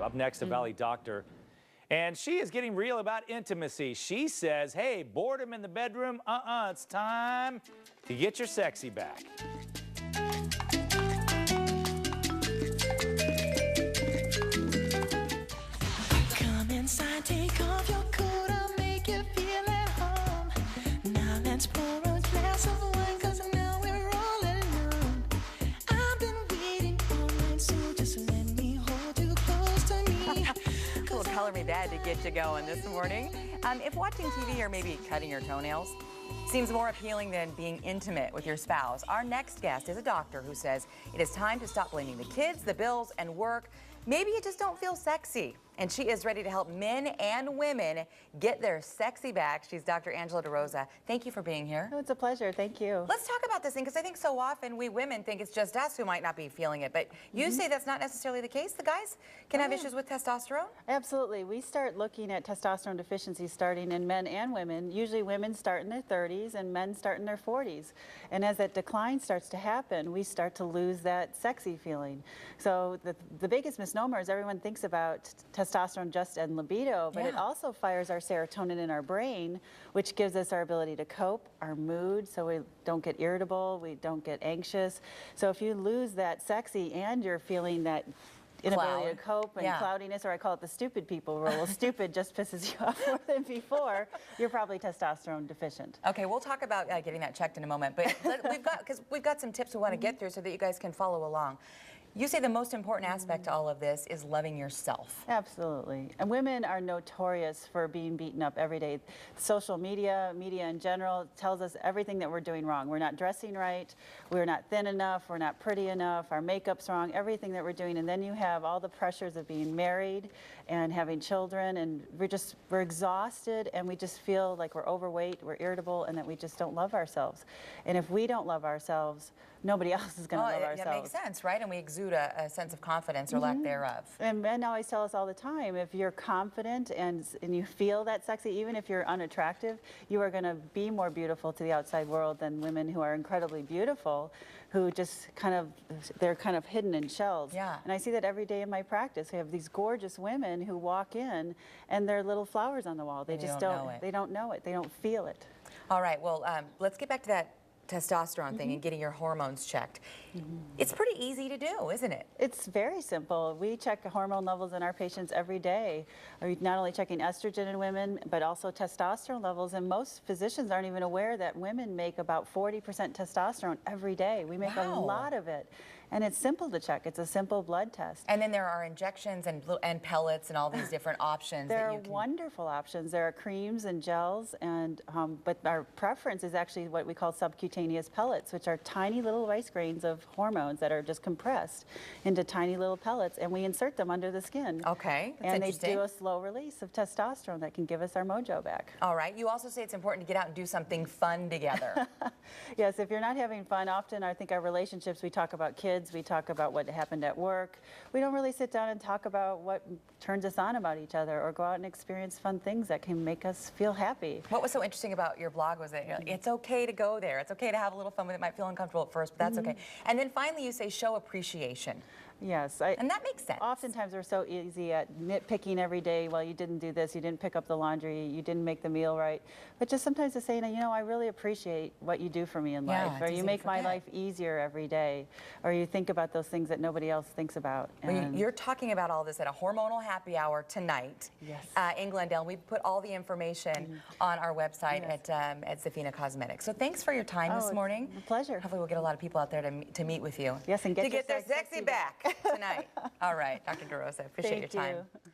Up next, a Valley doctor. And she is getting real about intimacy. She says, hey, boredom in the bedroom, it's time to get your sexy back. Come inside, take off your coat, I'll make you feel at home. Now let's pour a glass of wine, 'cause now we're all alone. I've been waiting all night, so just let me hold you close to me. Little Color Me Bad to get you going this morning. If watching TV or maybe cutting your toenails seems more appealing than being intimate with your spouse, our next guest is a doctor who says it is time to stop blaming the kids, the bills, and work. Maybe you just don't feel sexy. And she is ready to help men and women get their sexy back. She's Dr. Angela DeRosa. Thank you for being here. Oh, it's a pleasure. Thank you. Let's talk about this thing, because I think so often we women think it's just us who might not be feeling it. But you say that's not necessarily the case. The guys can have issues with testosterone? Absolutely. We start looking at testosterone deficiency starting in men and women. Usually women start in their 30s and men start in their 40s. And as that decline starts to happen, we start to lose that sexy feeling. So the biggest misnomer is everyone thinks about testosterone just and libido, but it also fires our serotonin in our brain, which gives us our ability to cope, our mood, so we don't get irritable, we don't get anxious. So if you lose that sexy and you're feeling that inability to cope and cloudiness, or I call it the stupid people rule. Stupid just pisses you off more than before. You're probably testosterone deficient. Okay, we'll talk about getting that checked in a moment, but we've got some tips we want to get through so that you guys can follow along. You say the most important aspect to all of this is loving yourself. Absolutely. And women are notorious for being beaten up every day. Social media in general, tells us everything that we're doing wrong. We're not dressing right, we're not thin enough, we're not pretty enough, our makeup's wrong, everything that we're doing. And then you have all the pressures of being married and having children, and we're exhausted, and we just feel like we're overweight, we're irritable, and that we just don't love ourselves. And if we don't love ourselves, nobody else is going to love ourselves. That makes sense, right? And we exude a sense of confidence or lack thereof. And men always tell us all the time, if you're confident and you feel that sexy, even if you're unattractive, you are going to be more beautiful to the outside world than women who are incredibly beautiful, who just they're kind of hidden in shells. Yeah. And I see that every day in my practice. We have these gorgeous women who walk in and they're little flowers on the wall. They just don't know it. They don't know it. They don't feel it. All right, well, let's get back to that testosterone thing and getting your hormones checked. It's pretty easy to do, isn't it? It's very simple. We check hormone levels in our patients every day. We're not only checking estrogen in women, but also testosterone levels. And most physicians aren't even aware that women make about 40% testosterone every day. We make a lot of it. And it's simple to check. It's a simple blood test. And then there are injections and pellets and all these different options. There are wonderful options. There are creams and gels, and but our preference is actually what we call subcutaneous pellets, which are tiny little rice grains of hormones that are just compressed into tiny little pellets, and we insert them under the skin. Okay, that's and interesting. They do a slow release of testosterone that can give us our mojo back. All right. You also say it's important to get out and do something fun together. Yes, if you're not having fun, often I think our relationships, we talk about kids, we talk about what happened at work. We don't really sit down and talk about what turns us on about each other, or go out and experience fun things that can make us feel happy. What was so interesting about your blog was that it's okay to go there. It's okay to have a little fun with it. It might feel uncomfortable at first, but that's okay. And then finally you say show appreciation. Yes. And that makes sense. Oftentimes we're so easy at nitpicking every day. Well, you didn't do this, you didn't pick up the laundry, you didn't make the meal right. But just sometimes to say, you know, I really appreciate what you do for me in life. Or you make my life easier every day. Or you think about those things that nobody else thinks about. Well, you're talking about all this at a hormonal happy hour tonight in Glendale. We put all the information on our website at Zafina Cosmetics. So thanks for your time this morning. A pleasure. Hopefully we'll get a lot of people out there to meet with you. Yes, and get their sexy back tonight. All right, Dr. DeRosa, appreciate your time. Thank you.